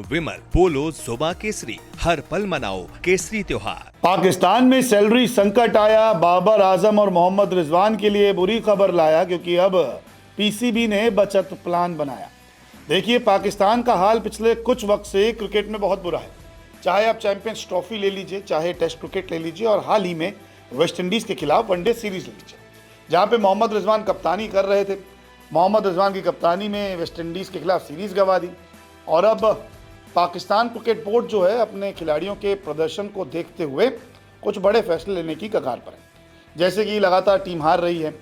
विमल, पोलो, जोबा केसरी, हर पल मनाओ केसरी त्योहार। पाकिस्तान में सैलरी संकट आया, बाबर आजम और मोहम्मद रिजवान के लिए बुरी खबर लाया, क्योंकि अब पीसीबी ने बचत प्लान बनाया। देखिए, पाकिस्तान का हाल पिछले कुछ वक्त से क्रिकेट में बहुत बुरा है। चाहे आप चैंपियंस ट्रॉफी ले लीजिए, चाहे टेस्ट क्रिकेट ले लीजिए, और हाल ही में वेस्ट इंडीज़ के खिलाफ वनडे सीरीज ले लीजिए, जहाँ पे मोहम्मद रिजवान कप्तानी कर रहे थे। मोहम्मद रिजवान की कप्तानी में वेस्ट इंडीज़ के खिलाफ सीरीज गंवा दी, और अब पाकिस्तान क्रिकेट बोर्ड जो है अपने खिलाड़ियों के प्रदर्शन को देखते हुए कुछ बड़े फैसले लेने की कगार पर है। जैसे कि लगातार टीम हार रही है,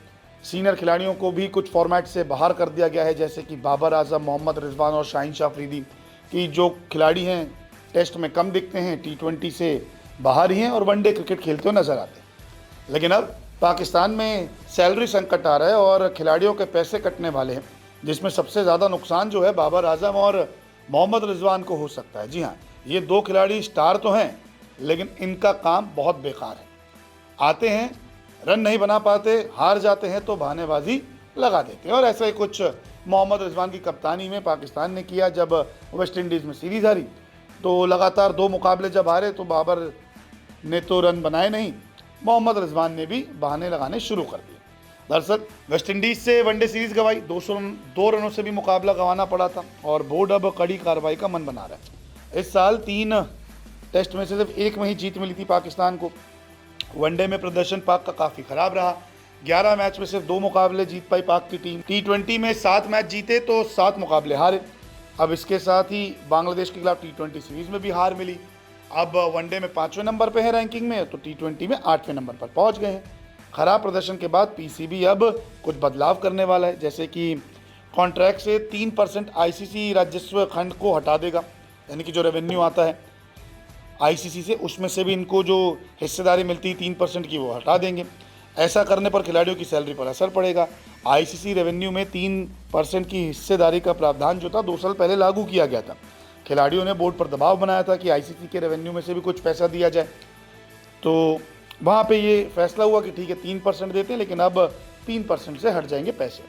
सीनियर खिलाड़ियों को भी कुछ फॉर्मेट से बाहर कर दिया गया है, जैसे कि बाबर आजम, मोहम्मद रिजवान और शाहीन शाह अफरीदी की जो खिलाड़ी हैं टेस्ट में कम दिखते हैं, T20 से बाहर ही हैं और वनडे क्रिकेट खेलते हुए नजर आते हैं। लेकिन अब पाकिस्तान में सैलरी संकट आ रहा है और खिलाड़ियों के पैसे कटने वाले हैं, जिसमें सबसे ज़्यादा नुकसान जो है बाबर आजम और मोहम्मद रिजवान को हो सकता है। जी हाँ, ये दो खिलाड़ी स्टार तो हैं, लेकिन इनका काम बहुत बेकार है। आते हैं, रन नहीं बना पाते, हार जाते हैं तो बहानेबाजी लगा देते हैं, और ऐसा ही कुछ मोहम्मद रिजवान की कप्तानी में पाकिस्तान ने किया। जब वेस्ट इंडीज़ में सीरीज हारी तो लगातार 2 मुकाबले जब हारे तो बाबर ने तो रन बनाए नहीं, मोहम्मद रिजवान ने भी बहाने लगाने शुरू कर दिए। दरअसल वेस्ट इंडीज़ से वनडे सीरीज गंवाई, 202 रनों से भी मुकाबला गंवाना पड़ा था, और बोर्ड अब कड़ी कार्रवाई का मन बना रहा है। इस साल 3 टेस्ट में से सिर्फ 1 में ही जीत मिली थी पाकिस्तान को। वनडे में प्रदर्शन पाक का काफ़ी ख़राब रहा। 11 मैच में सिर्फ 2 मुकाबले जीत पाई पाक की टीम। T20 में 7 मैच जीते तो 7 मुकाबले हारे। अब इसके साथ ही बांग्लादेश के खिलाफ T20 सीरीज़ में भी हार मिली। अब वनडे में 5वें नंबर पे है रैंकिंग में, तो T20 में 8वें नंबर पर पहुंच गए हैं। खराब प्रदर्शन के बाद पीसीबी अब कुछ बदलाव करने वाला है, जैसे कि कॉन्ट्रैक्ट से 3% आईसीसी राजस्व खंड को हटा देगा, यानी कि जो रेवेन्यू आता है आईसीसी से, उसमें से भी इनको जो हिस्सेदारी मिलती है 3% की, वो हटा देंगे। ऐसा करने पर खिलाड़ियों की सैलरी पर असर पड़ेगा। आईसीसी रेवेन्यू में 3% की हिस्सेदारी का प्रावधान जो था 2 साल पहले लागू किया गया था। खिलाड़ियों ने बोर्ड पर दबाव बनाया था कि आईसीसी के रेवेन्यू में से भी कुछ पैसा दिया जाए, तो वहाँ पे ये फैसला हुआ कि ठीक है 3% देते हैं, लेकिन अब 3% से हट जाएंगे पैसे।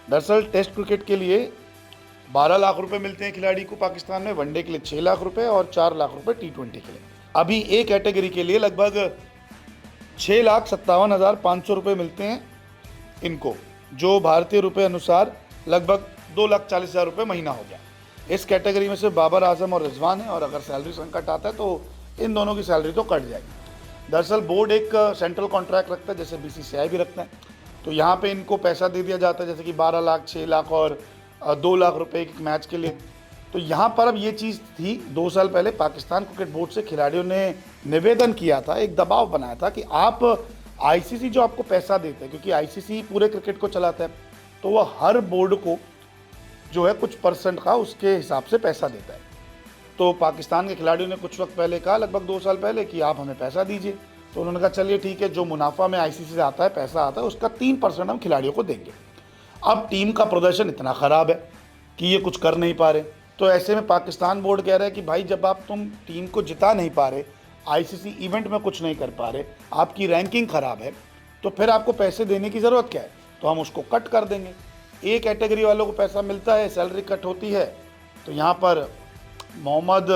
दरअसल टेस्ट क्रिकेट के लिए 12 लाख रुपए मिलते हैं खिलाड़ी को पाकिस्तान में, वनडे के लिए 6 लाख रुपए और 4 लाख रुपए T20 के लिए। अभी एक कैटेगरी के लिए लगभग 6,57,500 रुपये मिलते हैं इनको, जो भारतीय रुपये अनुसार लगभग 2,40,000 रुपये महीना हो गया। इस कैटेगरी में से बाबर आजम और रिजवान है, और अगर सैलरी संकट आता है तो इन दोनों की सैलरी तो कट जाएगी। दरअसल बोर्ड एक सेंट्रल कॉन्ट्रैक्ट रखता है, जैसे बीसीसीआई भी रखता है, तो यहाँ पे इनको पैसा दे दिया जाता है, जैसे कि 12 लाख, 6 लाख और 2 लाख रुपए एक मैच के लिए। तो यहाँ पर अब ये चीज़ थी, 2 साल पहले पाकिस्तान क्रिकेट बोर्ड से खिलाड़ियों ने निवेदन किया था, एक दबाव बनाया था कि आप आईसीसी जो आपको पैसा देता है, क्योंकि आईसीसी पूरे क्रिकेट को चलाता है, तो वह हर बोर्ड को जो है कुछ % का उसके हिसाब से पैसा देता है। तो पाकिस्तान के खिलाड़ियों ने कुछ वक्त पहले कहा, लगभग 2 साल पहले, कि आप हमें पैसा दीजिए। तो उन्होंने कहा चलिए ठीक है, जो मुनाफा में आईसीसी से आता है, पैसा आता है, उसका 3% हम खिलाड़ियों को देंगे। अब टीम का प्रदर्शन इतना ख़राब है कि ये कुछ कर नहीं पा रहे, तो ऐसे में पाकिस्तान बोर्ड कह रहा है कि भाई जब आप तुम टीम को जिता नहीं पा रहे, आईसीसी इवेंट में कुछ नहीं कर पा रहे, आपकी रैंकिंग ख़राब है, तो फिर आपको पैसे देने की ज़रूरत क्या है? तो हम उसको कट कर देंगे। एक कैटेगरी वालों को पैसा मिलता है, सैलरी कट होती है, तो यहाँ पर मोहम्मद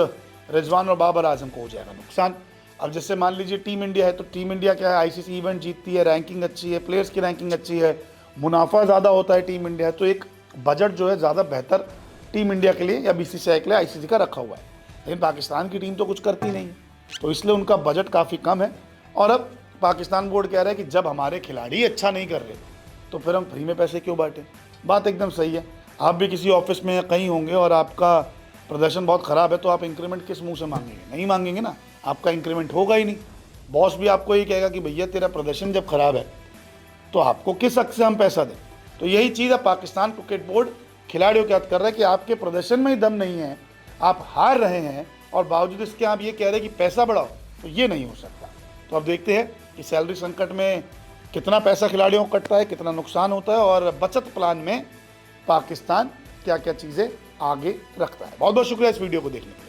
रिजवान और बाबर आजम को हो जाएगा नुकसान। अब जैसे मान लीजिए टीम इंडिया है, तो टीम इंडिया क्या है, आईसीसी इवेंट जीतती है, रैंकिंग अच्छी है, प्लेयर्स की रैंकिंग अच्छी है, मुनाफा ज़्यादा होता है टीम इंडिया, तो एक बजट जो है ज़्यादा बेहतर टीम इंडिया के लिए या बीसीसीआई के लिए आईसीसी का रखा हुआ है। लेकिन पाकिस्तान की टीम तो कुछ करती नहीं, तो इसलिए उनका बजट काफ़ी कम है। और अब पाकिस्तान बोर्ड कह रहा है कि जब हमारे खिलाड़ी अच्छा नहीं कर रहे, तो फिर हम फ्री में पैसे क्यों बांटें। बात एकदम सही है। आप भी किसी ऑफिस में कहीं होंगे और आपका प्रदर्शन बहुत ख़राब है, तो आप इंक्रीमेंट किस मुंह से मांगेंगे? नहीं मांगेंगे ना, आपका इंक्रीमेंट होगा ही नहीं। बॉस भी आपको ये कहेगा कि भैया तेरा प्रदर्शन जब ख़राब है तो आपको किस हक से हम पैसा दें। तो यही चीज़ है पाकिस्तान क्रिकेट बोर्ड खिलाड़ियों के हाथ कर रहा है कि आपके प्रदर्शन में ही दम नहीं है, आप हार रहे हैं, और बावजूद इसके आप ये कह रहे हैं कि पैसा बढ़ाओ, तो ये नहीं हो सकता। तो अब देखते हैं कि सैलरी संकट में कितना पैसा खिलाड़ियों को कटता है, कितना नुकसान होता है, और बचत प्लान में पाकिस्तान क्या क्या चीज़ें आगे रखता है। बहुत बहुत शुक्रिया इस वीडियो को देखने के लिए।